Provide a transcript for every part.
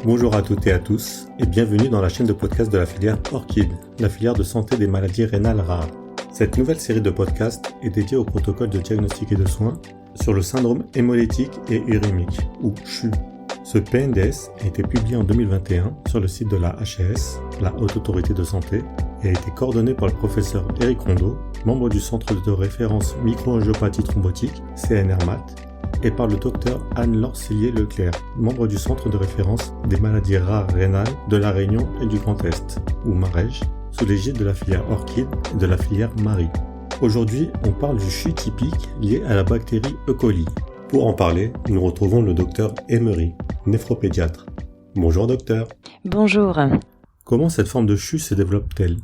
Bonjour à toutes et à tous et bienvenue dans la chaîne de podcast de la filière ORCID, la filière de santé des maladies rénales rares. Cette nouvelle série de podcasts est dédiée au protocole de diagnostic et de soins sur le syndrome hémolytique et urémique, ou CHU. Ce PNDS a été publié en 2021 sur le site de la HAS, la Haute Autorité de Santé, et a été coordonné par le professeur Éric Rondeau, membre du Centre de référence microangiopathie thrombotique, CNRMAT, et par le docteur Anne-Laure Cillier-Leclerc, membre du Centre de référence des maladies rares rénales de la Réunion et du Grand Est, ou MAREJ, sous l'égide de la filière ORCID et de la filière MARI. Aujourd'hui, on parle du CHU typique lié à la bactérie E. coli. Pour en parler, nous retrouvons le docteur Emery, néphropédiatre. Bonjour docteur. Bonjour. Comment cette forme de CHU se développe-t-elle ?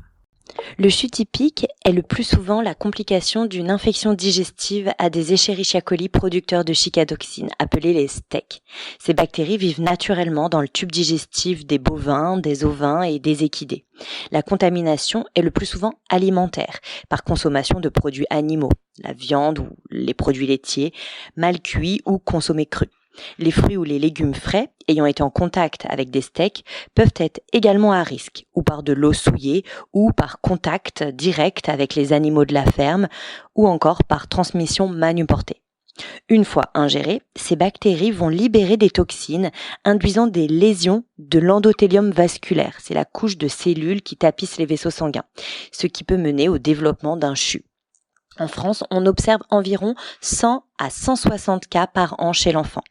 Le CHU typique est le plus souvent la complication d'une infection digestive à des Escherichia coli producteurs de chicadoxine, appelés les STEC. Ces bactéries vivent naturellement dans le tube digestif des bovins, des ovins et des équidés. La contamination est le plus souvent alimentaire, par consommation de produits animaux, la viande ou les produits laitiers, mal cuits ou consommés crus. Les fruits ou les légumes frais, ayant été en contact avec des steaks, peuvent être également à risque, ou par de l'eau souillée, ou par contact direct avec les animaux de la ferme, ou encore par transmission manuportée. Une fois ingérées, ces bactéries vont libérer des toxines, induisant des lésions de l'endothélium vasculaire, c'est la couche de cellules qui tapissent les vaisseaux sanguins, ce qui peut mener au développement d'un CHU. En France, on observe environ 100 à 160 cas par an chez l'enfant.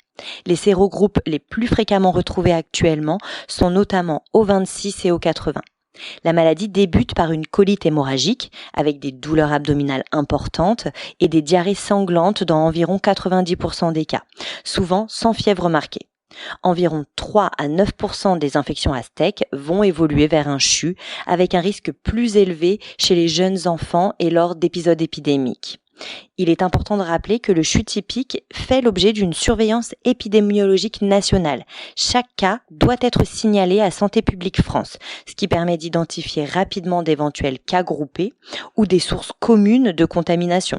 Les sérogroupes les plus fréquemment retrouvés actuellement sont notamment O26 et O80. La maladie débute par une colite hémorragique avec des douleurs abdominales importantes et des diarrhées sanglantes dans environ 90% des cas, souvent sans fièvre marquée. Environ 3 à 9% des infections à STEC vont évoluer vers un CHU avec un risque plus élevé chez les jeunes enfants et lors d'épisodes épidémiques. Il est important de rappeler que le CHU typique fait l'objet d'une surveillance épidémiologique nationale. Chaque cas doit être signalé à Santé publique France, ce qui permet d'identifier rapidement d'éventuels cas groupés ou des sources communes de contamination.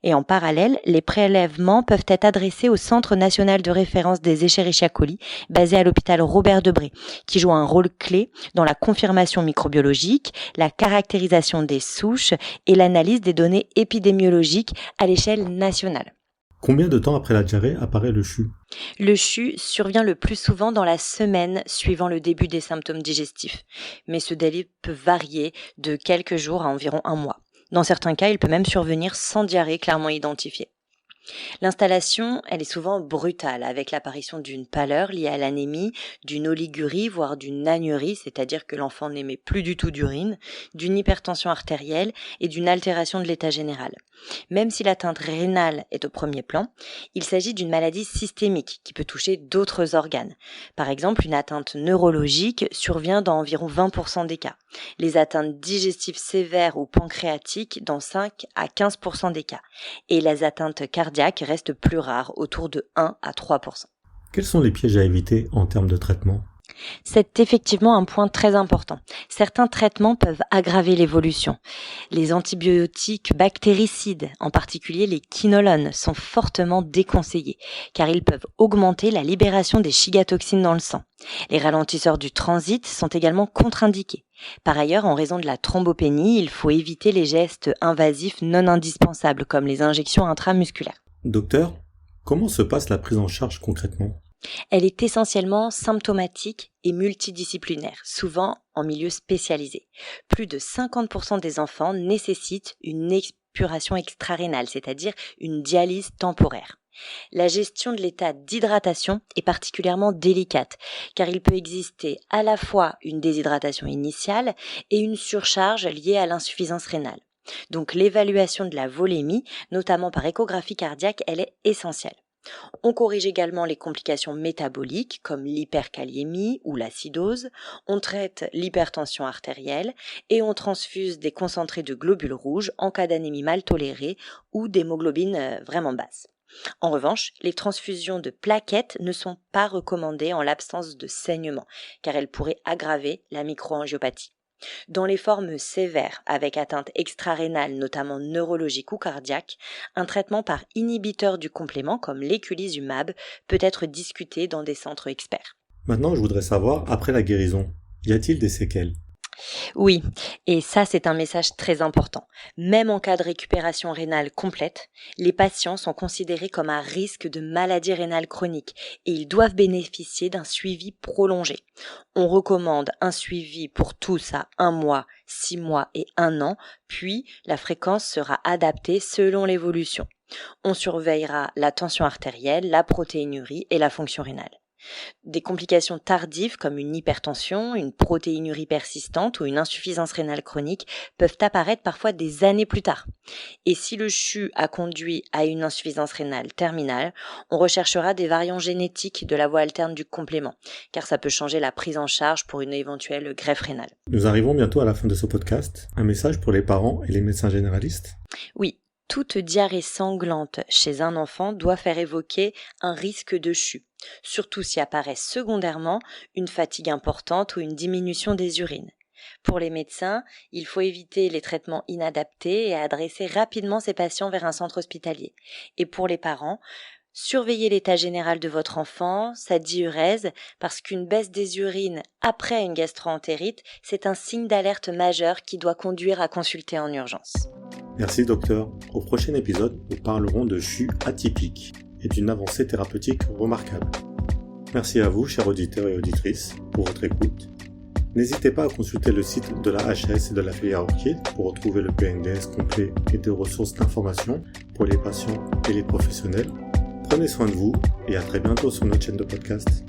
Et en parallèle, les prélèvements peuvent être adressés au Centre national de référence des Escherichia coli, basé à l'hôpital Robert Debré, qui joue un rôle clé dans la confirmation microbiologique, la caractérisation des souches et l'analyse des données épidémiologiques à l'échelle nationale. Combien de temps après la diarrhée apparaît le CHU ? Le CHU survient le plus souvent dans la semaine suivant le début des symptômes digestifs, mais ce délai peut varier de quelques jours à environ un mois. Dans certains cas, il peut même survenir sans diarrhée clairement identifiée. L'installation, elle est souvent brutale, avec l'apparition d'une pâleur liée à l'anémie, d'une oligurie, voire d'une anurie, c'est-à-dire que l'enfant n'émet plus du tout d'urine, d'une hypertension artérielle et d'une altération de l'état général. Même si l'atteinte rénale est au premier plan, il s'agit d'une maladie systémique qui peut toucher d'autres organes. Par exemple, une atteinte neurologique survient dans environ 20% des cas. Les atteintes digestives sévères ou pancréatiques dans 5 à 15% des cas. Et les atteintes cardiaques restent plus rares, autour de 1 à 3%. Quels sont les pièges à éviter en termes de traitement ? C'est effectivement un point très important. Certains traitements peuvent aggraver l'évolution. Les antibiotiques bactéricides, en particulier les quinolones, sont fortement déconseillés car ils peuvent augmenter la libération des chigatoxines dans le sang. Les ralentisseurs du transit sont également contre-indiqués. Par ailleurs, en raison de la thrombopénie, il faut éviter les gestes invasifs non indispensables comme les injections intramusculaires. Docteur, comment se passe la prise en charge concrètement ? Elle est essentiellement symptomatique et multidisciplinaire, souvent en milieu spécialisé. Plus de 50% des enfants nécessitent une épuration extrarénale, c'est-à-dire une dialyse temporaire. La gestion de l'état d'hydratation est particulièrement délicate, car il peut exister à la fois une déshydratation initiale et une surcharge liée à l'insuffisance rénale. Donc l'évaluation de la volémie, notamment par échographie cardiaque, elle est essentielle. On corrige également les complications métaboliques comme l'hyperkaliémie ou l'acidose, on traite l'hypertension artérielle et on transfuse des concentrés de globules rouges en cas d'anémie mal tolérée ou d'hémoglobine vraiment basse. En revanche, les transfusions de plaquettes ne sont pas recommandées en l'absence de saignement, car elles pourraient aggraver la microangiopathie. Dans les formes sévères, avec atteinte extrarénale, notamment neurologique ou cardiaque, un traitement par inhibiteur du complément, comme l'éculizumab, peut être discuté dans des centres experts. Maintenant, je voudrais savoir, après la guérison, y a-t-il des séquelles? Oui, et ça c'est un message très important. Même en cas de récupération rénale complète, les patients sont considérés comme à risque de maladie rénale chronique et ils doivent bénéficier d'un suivi prolongé. On recommande un suivi pour tous à 1 mois, 6 mois et 1 an, puis la fréquence sera adaptée selon l'évolution. On surveillera la tension artérielle, la protéinurie et la fonction rénale. Des complications tardives comme une hypertension, une protéinurie persistante ou une insuffisance rénale chronique peuvent apparaître parfois des années plus tard. Et si le CHU a conduit à une insuffisance rénale terminale, on recherchera des variants génétiques de la voie alterne du complément, car ça peut changer la prise en charge pour une éventuelle greffe rénale. Nous arrivons bientôt à la fin de ce podcast. Un message pour les parents et les médecins généralistes? Oui. Toute diarrhée sanglante chez un enfant doit faire évoquer un risque de CHU, surtout si apparaît secondairement une fatigue importante ou une diminution des urines. Pour les médecins, il faut éviter les traitements inadaptés et adresser rapidement ces patients vers un centre hospitalier. Et pour les parents, surveillez l'état général de votre enfant, sa diurèse, parce qu'une baisse des urines après une gastro-entérite, c'est un signe d'alerte majeur qui doit conduire à consulter en urgence. Merci docteur. Au prochain épisode, nous parlerons de CHU atypique et d'une avancée thérapeutique remarquable. Merci à vous, chers auditeurs et auditrices, pour votre écoute. N'hésitez pas à consulter le site de la HAS et de la filière Orchid pour retrouver le PNDS complet et des ressources d'information pour les patients et les professionnels. Prenez soin de vous et à très bientôt sur notre chaîne de podcast.